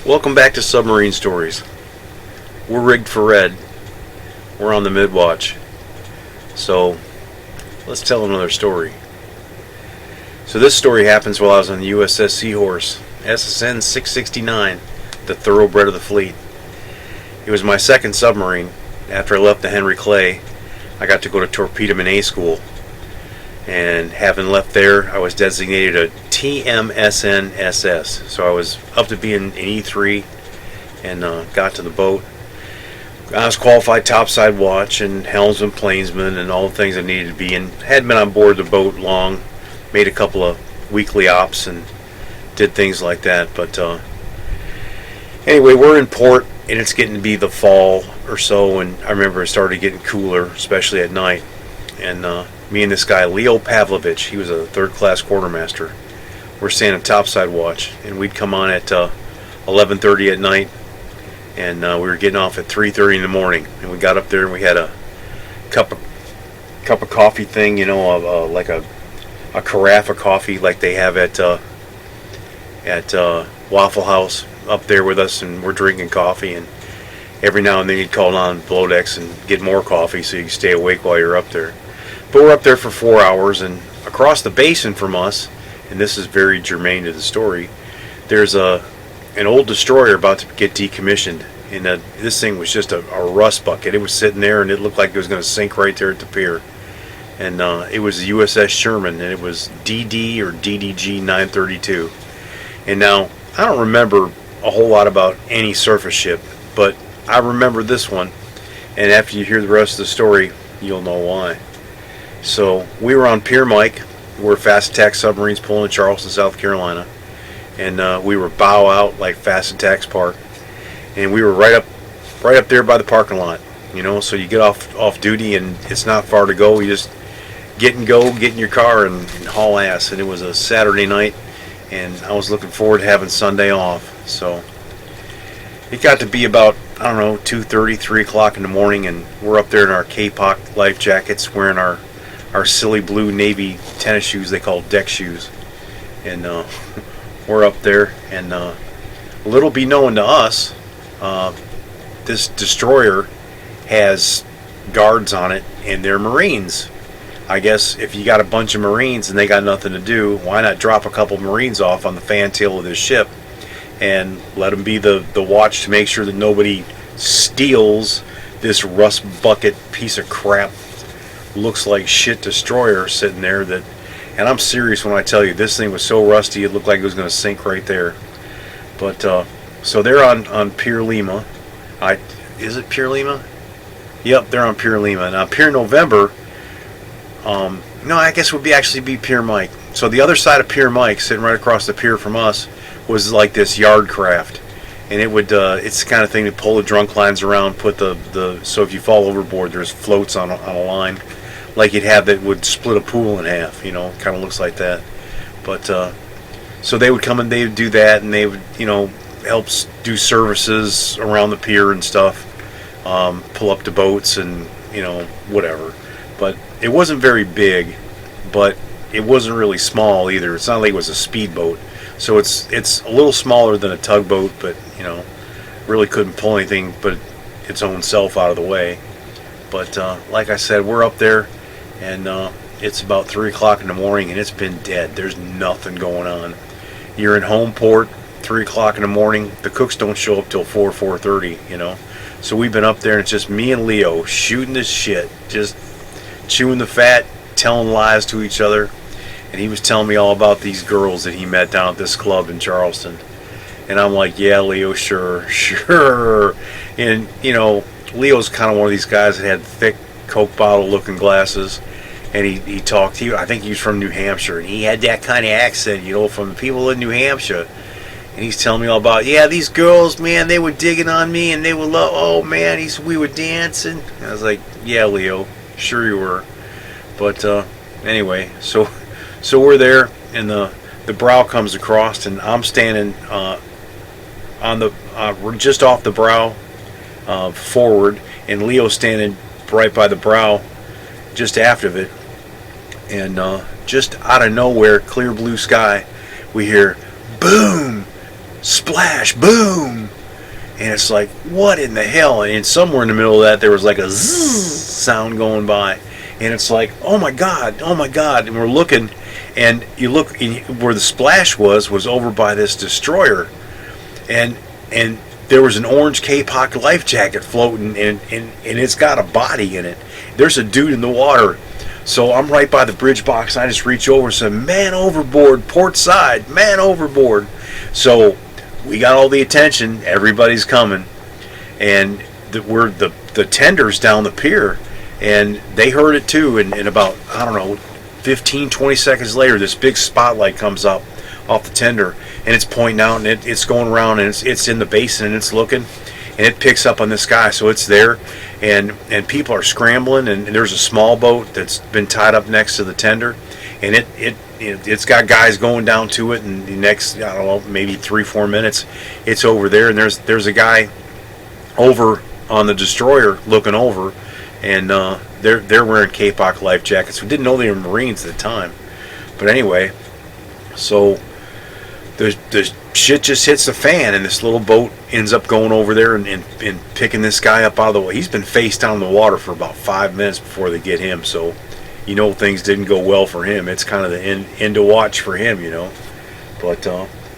Welcome back to Submarine Stories. We're rigged for red. We're on the mid-watch. So, let's tell another story. So this story happens while I was on the USS SEAHORSE, SSN 669, the thoroughbred of the fleet. It was my second submarine. After I left the Henry Clay, I got to go to torpedoman A school. And having left there, I was designated a TMSN SS. So I was up to being an E3 and got to the boat. I was qualified topside watch and helmsman, plainsman, and all the things I needed to be. And had been on board the boat long, made a couple of weekly ops and did things like that. But anyway, we're in port and it's getting to be the fall or so. And I remember it started getting cooler, especially at night. And me and this guy, Leo Pavlovich, he was a third-class quartermaster. We're standing topside watch, and we'd come on at 11:30 at night, and we were getting off at 3:30 in the morning. And we got up there, and we had a cup of coffee thing, you know, like a carafe of coffee, like they have at Waffle House up there with us, and we're drinking coffee. And every now and then you'd call on below decks and get more coffee so you could stay awake while you're up there. But we're up there for 4 hours, and across the basin from us, and this is very germane to the story, there's an old destroyer about to get decommissioned. And this thing was just a rust bucket. It was sitting there, and it looked like it was going to sink right there at the pier. And it was the USS Sherman, and it was DD or DDG932. And now, I don't remember a whole lot about any surface ship, but I remember this one. And after you hear the rest of the story, you'll know why. So we were on Pier Mike. We're fast attack submarines pulling in Charleston, South Carolina, and we were bow out like fast attacks park, and we were right up there by the parking lot. You know, so you get off duty and it's not far to go. You just get in your car and haul ass. And it was a Saturday night, and I was looking forward to having Sunday off. So it got to be about, I don't know, 2:30, 3 o'clock in the morning, and we're up there in our K-Pock life jackets, wearing our silly blue Navy tennis shoes they call deck shoes. And we're up there, and little be known to us, this destroyer has guards on it, and they're Marines. I guess if you got a bunch of Marines and they got nothing to do, why not drop a couple Marines off on the fantail of this ship and let them be the watch to make sure that nobody steals this rust bucket piece of crap, looks like shit destroyer sitting there. That, and I'm serious when I tell you, this thing was so rusty it looked like it was going to sink right there. But so they're on Pier Lima. Is it Pier Lima? Yep, they're on Pier Lima. Now Pier November, no, I guess would actually be Pier Mike. So the other side of Pier Mike, sitting right across the pier from us, was like this yard craft. And it would, it's the kind of thing to pull the drunk lines around, put so if you fall overboard, there's floats on a line, like you'd have that would split a pool in half, you know, kind of looks like that. But, so they would come and they would do that, and they would, you know, help do services around the pier and stuff, pull up the boats and, you know, whatever. But it wasn't very big, but it wasn't really small either. It's not like it was a speedboat. So it's a little smaller than a tugboat, but, you know, really couldn't pull anything but its own self out of the way. But like I said, we're up there, and it's about 3 o'clock in the morning, and it's been dead. There's nothing going on. You're in home port, 3 o'clock in the morning. The cooks don't show up till 4:30, you know. So we've been up there, and it's just me and Leo shooting this shit, just chewing the fat, telling lies to each other. And he was telling me all about these girls that he met down at this club in Charleston. And I'm like, yeah, Leo, sure. And, you know, Leo's kind of one of these guys that had thick Coke bottle looking glasses. And he talked, I think he was from New Hampshire. And he had that kind of accent, you know, from the people in New Hampshire. And he's telling me all about, yeah, these girls, man, they were digging on me. And they were, oh, man, we were dancing. And I was like, yeah, Leo, sure you were. But anyway, so we're there, and the brow comes across, and I'm standing we're just off the brow forward, and Leo's standing right by the brow just after it. And just out of nowhere, clear blue sky, we hear boom, splash, boom. And it's like, what in the hell? And somewhere in the middle of that, there was like a zzz sound going by. And it's like, oh my God. And we're looking, and you look, where the splash was over by this destroyer. And there was an orange K-Pock life jacket floating, and it's got a body in it. There's a dude in the water. So I'm right by the bridge box. I just reach over and say, man overboard, port side, man overboard. So we got all the attention. Everybody's coming. And we're the tenders down the pier, and they heard it too. And about, I don't know, 15, 20 seconds later, this big spotlight comes up off the tender, and it's pointing out, and it's going around, and it's in the basin, and it's looking, and it picks up on this guy. So it's there, and people are scrambling, and there's a small boat that's been tied up next to the tender, and it's got guys going down to it, and the next, I don't know, maybe 3-4 minutes, it's over there, and there's a guy over on the destroyer looking over, and they're wearing K-Pock life jackets. We didn't know they were Marines at the time, but anyway, so the shit just hits the fan, and this little boat ends up going over there and picking this guy up out of the water. He's been face down in the water for about 5 minutes before they get him, so you know things didn't go well for him. It's kind of the end to watch for him, you know. But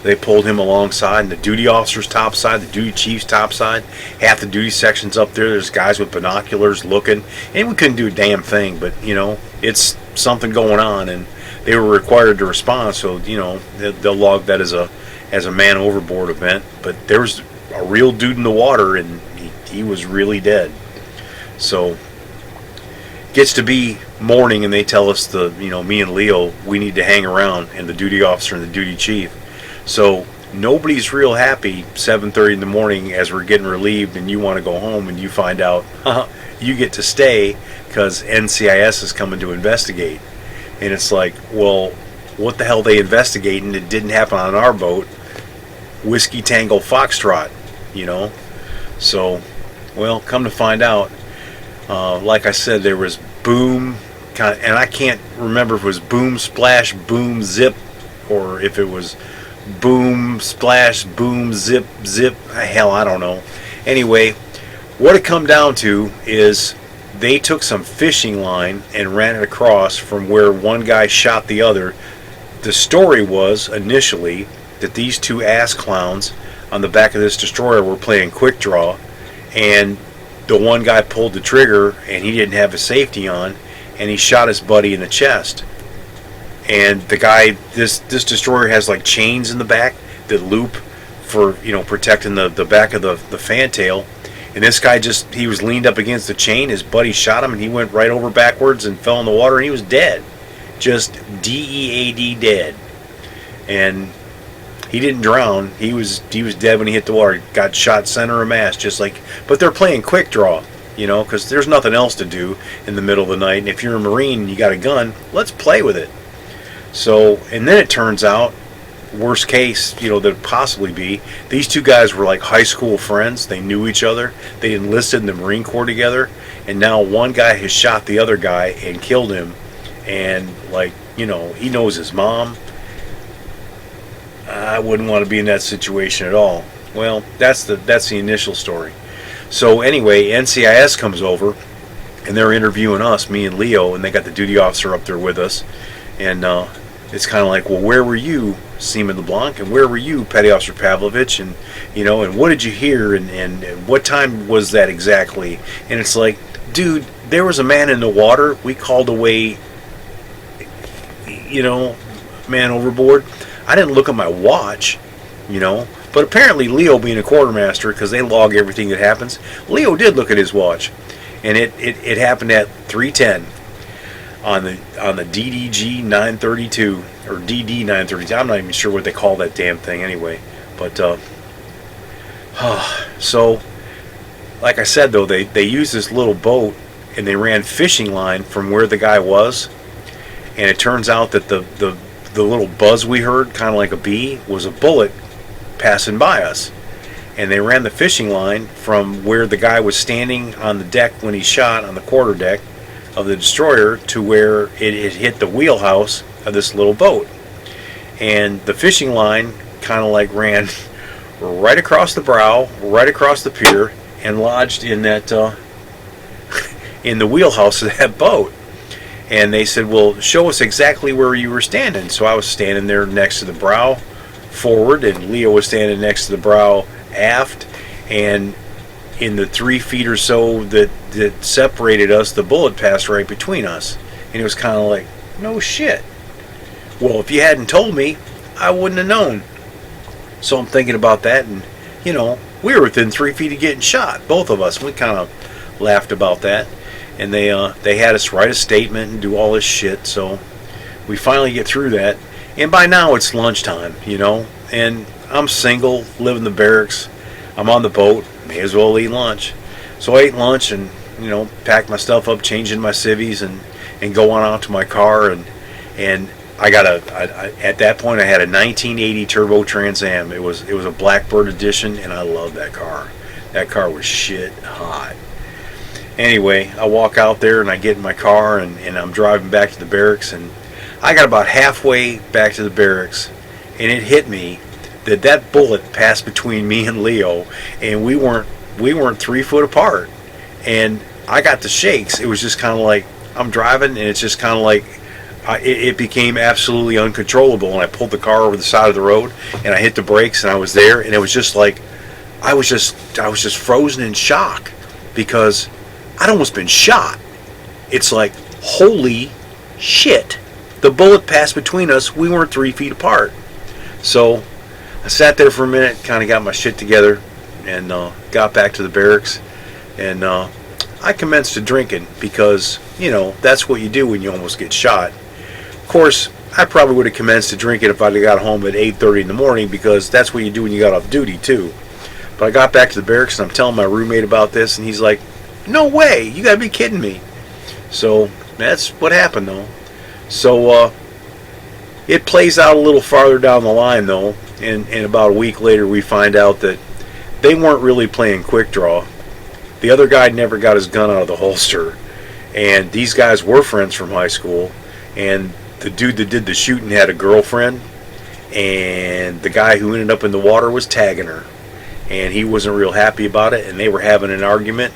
they pulled him alongside, and the duty officer's topside, the duty chief's topside, half the duty section's up there. There's guys with binoculars looking, and we couldn't do a damn thing, but you know, it's something going on, and they were required to respond, so you know they'll log that as a man overboard event. But there was a real dude in the water, and he was really dead. So gets to be morning, and they tell us, me and Leo, we need to hang around, and the duty officer and the duty chief. So nobody's real happy 7:30 in the morning as we're getting relieved, and you want to go home, and you find out you get to stay because NCIS is coming to investigate. And it's like, well, what the hell are they investigating? It didn't happen on our boat. Whiskey Tango Foxtrot, you know. So, well, come to find out, like I said, there was boom, and I can't remember if it was boom, splash, boom, zip, or if it was boom, splash, boom, zip, zip. Hell, I don't know. Anyway, what it come down to is they took some fishing line and ran it across from where one guy shot the other. The story was initially that these two ass clowns on the back of this destroyer were playing quick draw, and the one guy pulled the trigger and he didn't have his safety on, and he shot his buddy in the chest. And the guy, this destroyer has like chains in the back that loop for protecting the back of the fantail. And this guy he was leaned up against the chain. His buddy shot him, and he went right over backwards and fell in the water, and he was dead. Just DEAD dead. And he didn't drown. He was dead when he hit the water. Got shot center of mass, just like. But they're playing quick draw, because there's nothing else to do in the middle of the night. And if you're a Marine and you got a gun, let's play with it. So, and then it turns out, worst case, there'd possibly be, these two guys were like high school friends. They knew each other. They enlisted in the Marine Corps together, and now one guy has shot the other guy and killed him, and he knows his mom. I wouldn't want to be in that situation at all. Well, that's the initial story. So anyway, NCIS comes over, and they're interviewing us, me and Leo, and they got the duty officer up there with us, and it's kind of like, well, where were you, Seaman LeBlanc, and where were you, Petty Officer Pavlovich, and and what did you hear, and what time was that exactly? And it's like, dude, there was a man in the water. We called away, man overboard. I didn't look at my watch, but apparently Leo, being a quartermaster, because they log everything that happens, Leo did look at his watch, and it happened at 3:10 on the DDG932 or DD932. I'm not even sure what they call that damn thing anyway. But so, like I said, though, they used this little boat, and they ran fishing line from where the guy was, and it turns out that the little buzz we heard, kind of like a bee, was a bullet passing by us. And they ran the fishing line from where the guy was standing on the deck when he shot, on the quarter deck of the destroyer, to where it hit the wheelhouse of this little boat. And the fishing line kind of like ran right across the brow, right across the pier, and lodged in that in the wheelhouse of that boat. And they said, well, show us exactly where you were standing. So I was standing there next to the brow forward, and Leo was standing next to the brow aft, and in the 3 feet or so that separated us, the bullet passed right between us. And it was kind of like, no shit. Well, if you hadn't told me, I wouldn't have known. So I'm thinking about that, and you know, we were within 3 feet of getting shot, both of us. We kind of laughed about that, and they had us write a statement and do all this shit. So we finally get through that, and by now it's lunchtime, you know, and I'm single, live in the barracks, I'm on the boat, may as well eat lunch. So I ate lunch and, you know, packed my stuff up, changing my civvies, and go on out to my car, and I got at that point I had a 1980 Turbo Trans Am. It was a Blackbird edition, and I loved that car. That car was shit hot. Anyway, I walk out there and I get in my car, and I'm driving back to the barracks, and I got about halfway back to the barracks, and it hit me that bullet passed between me and Leo, and we weren't 3 foot apart, and I got the shakes. It was just kind of like I'm driving, and it's just kind of like it became absolutely uncontrollable, and I pulled the car over the side of the road, and I hit the brakes, and I was there, and it was just like I was just frozen in shock, because I'd almost been shot. It's like, holy shit, the bullet passed between us, we weren't 3 feet apart. So I sat there for a minute, kind of got my shit together, and got back to the barracks, and I commenced to drinking, because, you know, that's what you do when you almost get shot. Of course, I probably would have commenced to drinking if I'd have got home at 8:30 in the morning, because that's what you do when you got off duty too. But I got back to the barracks, and I'm telling my roommate about this, and he's like, no way, you gotta be kidding me. So that's what happened though. So it plays out a little farther down the line though, and about a week later we find out that they weren't really playing quick draw. The other guy never got his gun out of the holster, and these guys were friends from high school, and the dude that did the shooting had a girlfriend, and the guy who ended up in the water was tagging her, and he wasn't real happy about it, and they were having an argument,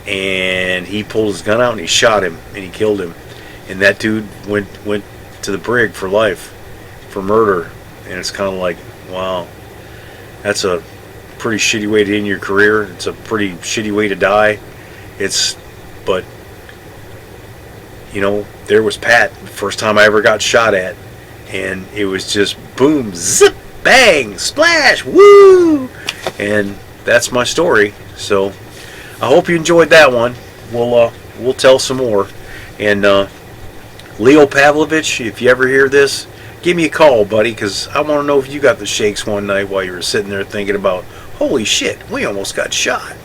and he pulled his gun out and he shot him and he killed him, and that dude went to the brig for life for murder. And it's kind of like, wow, that's a pretty shitty way to end your career. It's a pretty shitty way to die. But you know, there was Pat, the first time I ever got shot at, and it was just boom, zip, bang, splash, woo, and that's my story. So I hope you enjoyed that one. We'll tell some more. And Leo Pavlovich, if you ever hear this, give me a call, buddy, because I want to know if you got the shakes one night while you were sitting there thinking about, holy shit, we almost got shot.